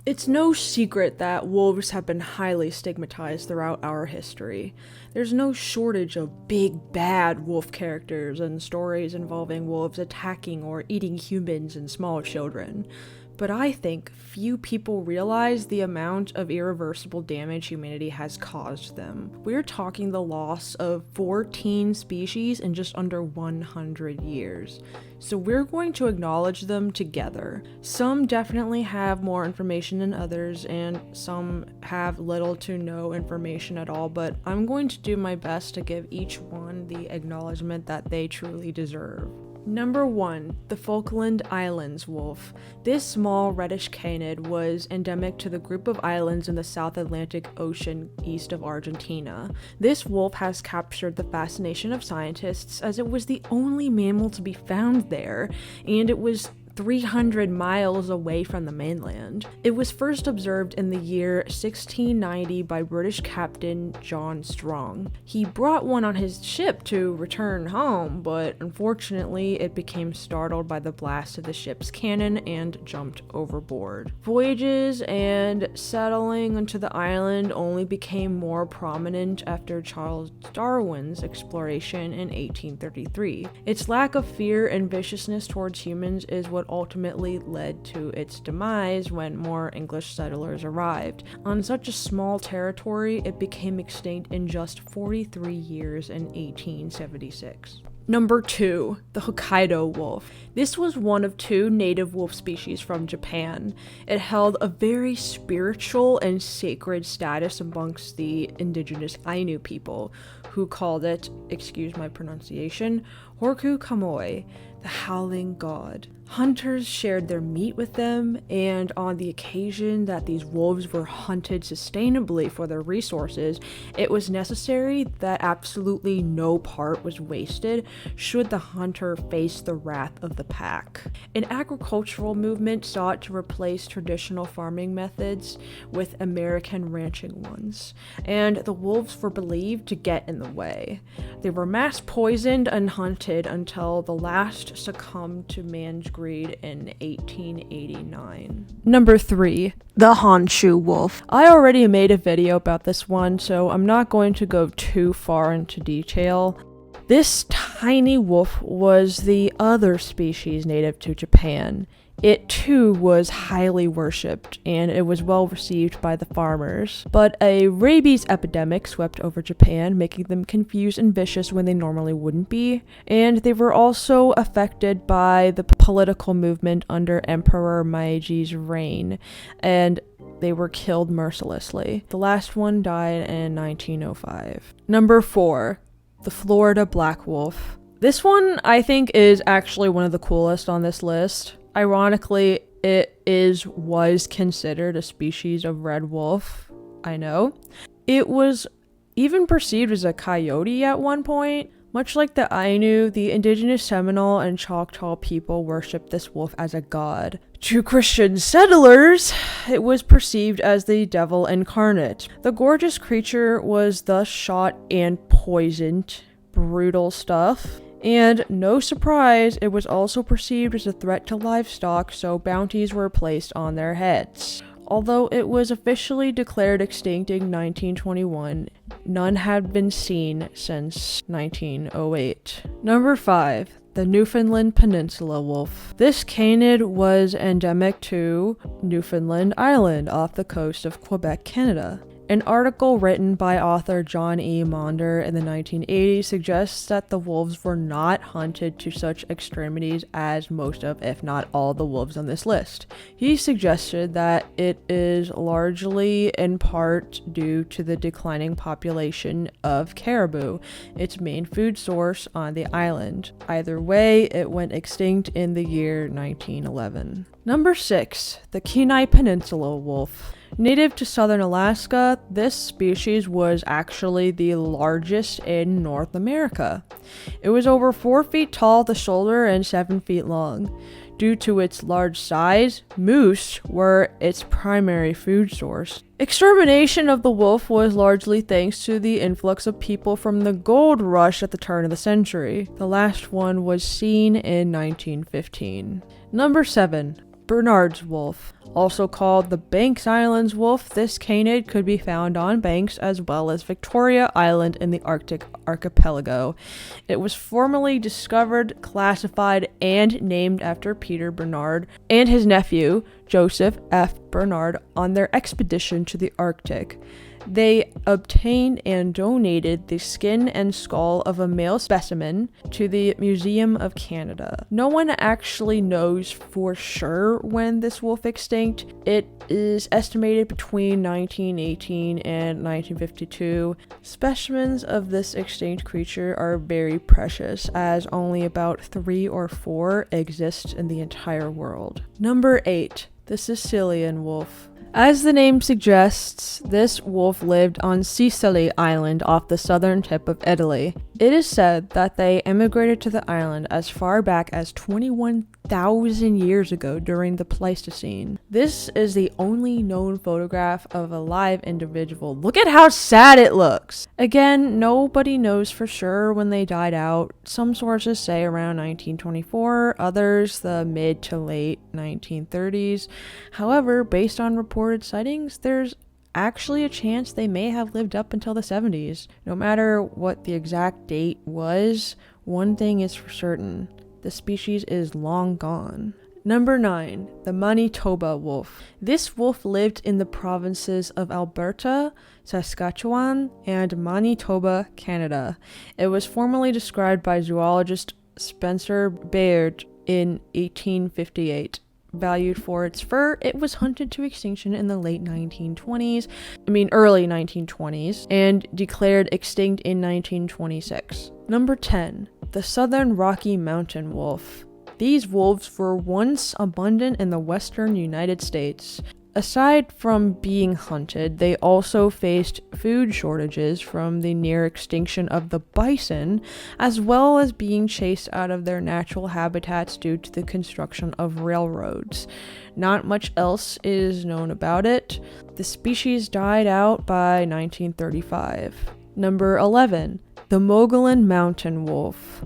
It's no secret that wolves have been highly stigmatized throughout our history. There's no shortage of big bad wolf characters and stories involving wolves attacking or eating humans and small children. But I think few people realize the amount of irreversible damage humanity has caused them. We're talking the loss of 14 species in just under 100 years. So we're going to acknowledge them together. Some definitely have more information than others, and some have little to no information at all, but I'm going to do my best to give each one the acknowledgement that they truly deserve. Number 1, the Falkland Islands wolf. This small reddish canid was endemic to the group of islands in the South Atlantic Ocean east of Argentina. This wolf has captured the fascination of scientists as it was the only mammal to be found there, and it was 300 miles away from the mainland. It was first observed in the year 1690 by British Captain John Strong. He brought one on his ship to return home, but unfortunately it became startled by the blast of the ship's cannon and jumped overboard. Voyages and settling onto the island only became more prominent after Charles Darwin's exploration in 1833. Its lack of fear and viciousness towards humans is what ultimately led to its demise when more English settlers arrived. On such a small territory, it became extinct in just 43 years in 1876. Number 2, the Hokkaido wolf. This was one of 2 native wolf species from Japan. It held a very spiritual and sacred status amongst the indigenous Ainu people, who called it, excuse my pronunciation, Horku Kamoi, the howling god. Hunters shared their meat with them, and on the occasion that these wolves were hunted sustainably for their resources, it was necessary that absolutely no part was wasted should the hunter face the wrath of the pack. An agricultural movement sought to replace traditional farming methods with American ranching ones, and the wolves were believed to get in the way. They were mass poisoned and hunted until the last succumbed to man's greed in 1889. Number 3, the Honshu wolf. I already made a video about this one, so I'm not going to go too far into detail. This tiny wolf was the other species native to Japan. It too was highly worshipped, and it was well received by the farmers. But a rabies epidemic swept over Japan, making them confused and vicious when they normally wouldn't be. And they were also affected by the political movement under Emperor Meiji's reign, and they were killed mercilessly. The last one died in 1905. Number 4, the Florida black wolf. This one I think is actually one of the coolest on this list. Ironically, it was considered a species of red wolf. I know. It was even perceived as a coyote at one point. Much like the Ainu, the indigenous Seminole and Choctaw people worshipped this wolf as a god. To Christian settlers, it was perceived as the devil incarnate. The gorgeous creature was thus shot and poisoned. Brutal stuff. And no surprise, it was also perceived as a threat to livestock, so bounties were placed on their heads. Although it was officially declared extinct in 1921, none had been seen since 1908. Number 5, the Newfoundland Peninsula wolf. This canid was endemic to Newfoundland Island off the coast of Quebec, Canada. An article written by author John E. Maunder in the 1980s suggests that the wolves were not hunted to such extremities as most of, if not all, the wolves on this list. He suggested that it is largely in part due to the declining population of caribou, its main food source on the island. Either way, it went extinct in the year 1911. Number 6, the Kenai Peninsula wolf. Native to southern Alaska, this species was actually the largest in North America. It was over 4 feet tall at the shoulder and 7 feet long. Due to its large size, moose were its primary food source. Extermination of the wolf was largely thanks to the influx of people from the gold rush at the turn of the century. The last one was seen in 1915. Number 7. Bernard's wolf. Also called the Banks Islands wolf, this canid could be found on Banks as well as Victoria Island in the Arctic archipelago. It was formally discovered, classified, and named after Peter Bernard and his nephew, Joseph F. Bernard, on their expedition to the Arctic. They obtained and donated the skin and skull of a male specimen to the Museum of Canada. No one actually knows for sure when this wolf extinct. It is estimated between 1918 and 1952. Specimens of this extinct creature are very precious, as only about 3 or 4 exist in the entire world. Number 8. The Sicilian wolf. As the name suggests, this wolf lived on Sicily Island off the southern tip of Italy. It is said that they emigrated to the island as far back as 21,000 years ago during the Pleistocene. This is the only known photograph of a live individual. Look at how sad it looks! Again, nobody knows for sure when they died out. Some sources say around 1924, others the mid to late 1930s. However, based on reported sightings, there's actually a chance they may have lived up until the 70s. No matter what the exact date was, one thing is for certain: the species is long gone. Number 9. The Manitoba wolf. This wolf lived in the provinces of Alberta, Saskatchewan, and Manitoba, Canada. It was formally described by zoologist Spencer Baird in 1858. Valued for its fur, it was hunted to extinction in the early 1920s, and declared extinct in 1926. Number 10. The Southern Rocky Mountain wolf. These wolves were once abundant in the western United States. Aside from being hunted, they also faced food shortages from the near extinction of the bison, as well as being chased out of their natural habitats due to the construction of railroads. Not much else is known about it. The species died out by 1935. Number 11. The Mogollon Mountain wolf.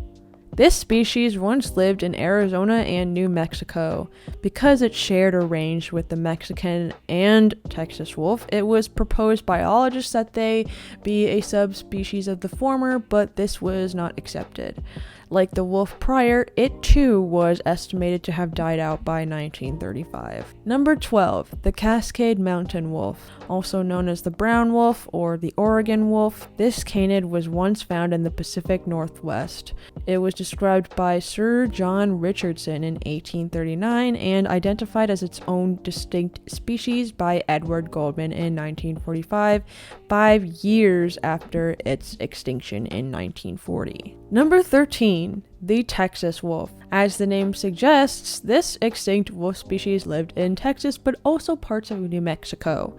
This species once lived in Arizona and New Mexico. Because it shared a range with the Mexican and Texas wolf, it was proposed by biologists that they be a subspecies of the former, but this was not accepted. Like the wolf prior, it too was estimated to have died out by 1935. Number 12. The Cascade Mountain wolf. Also known as the brown wolf or the Oregon wolf, this canid was once found in the Pacific Northwest. It was described by Sir John Richardson in 1839 and identified as its own distinct species by Edward Goldman in 1945, 5 years after its extinction in 1940. Number 13. The Texas wolf. As the name suggests, this extinct wolf species lived in Texas, but also parts of New Mexico.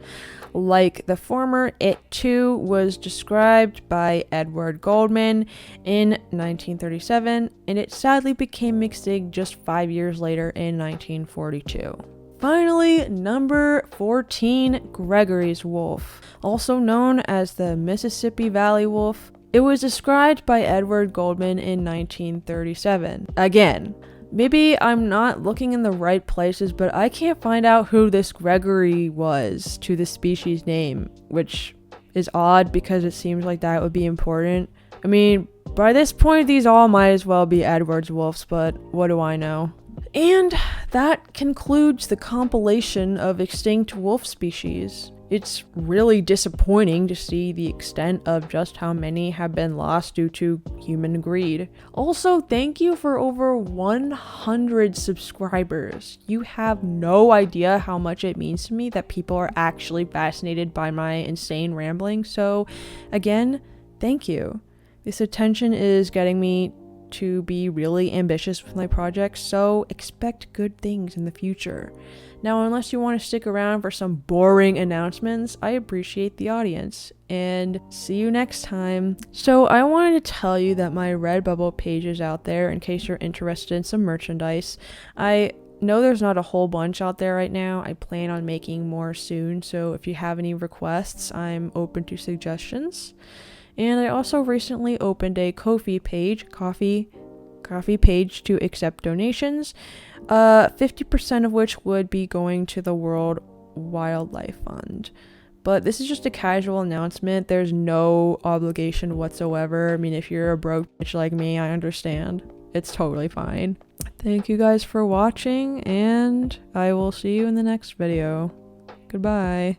Like the former, it too was described by Edward Goldman in 1937, and it sadly became extinct just 5 years later in 1942. Finally, number 14, Gregory's wolf. Also known as the Mississippi Valley wolf, it was described by Edward Goldman in 1937. Again, maybe I'm not looking in the right places, but I can't find out who this Gregory was to the species name, which is odd because it seems like that would be important. I mean, by this point, these all might as well be Edward's wolves, but what do I know? And that concludes the compilation of extinct wolf species. It's really disappointing to see the extent of just how many have been lost due to human greed. Also, thank you for over 100 subscribers. You have no idea how much it means to me that people are actually fascinated by my insane rambling. So, again, thank you. This attention is getting me to be really ambitious with my projects, so expect good things in the future. Now, unless you want to stick around for some boring announcements, I appreciate the audience, and see you next time. So I wanted to tell you that my Redbubble page is out there in case you're interested in some merchandise. I know there's not a whole bunch out there right now. I plan on making more soon, so if you have any requests, I'm open to suggestions. And I also recently opened a Ko-fi page, Ko-fi, Ko-fi page to accept donations, 50% of which would be going to the World Wildlife Fund. But this is just a casual announcement. There's no obligation whatsoever. I mean, if you're a broke bitch like me, I understand. It's totally fine. Thank you guys for watching, and I will see you in the next video. Goodbye.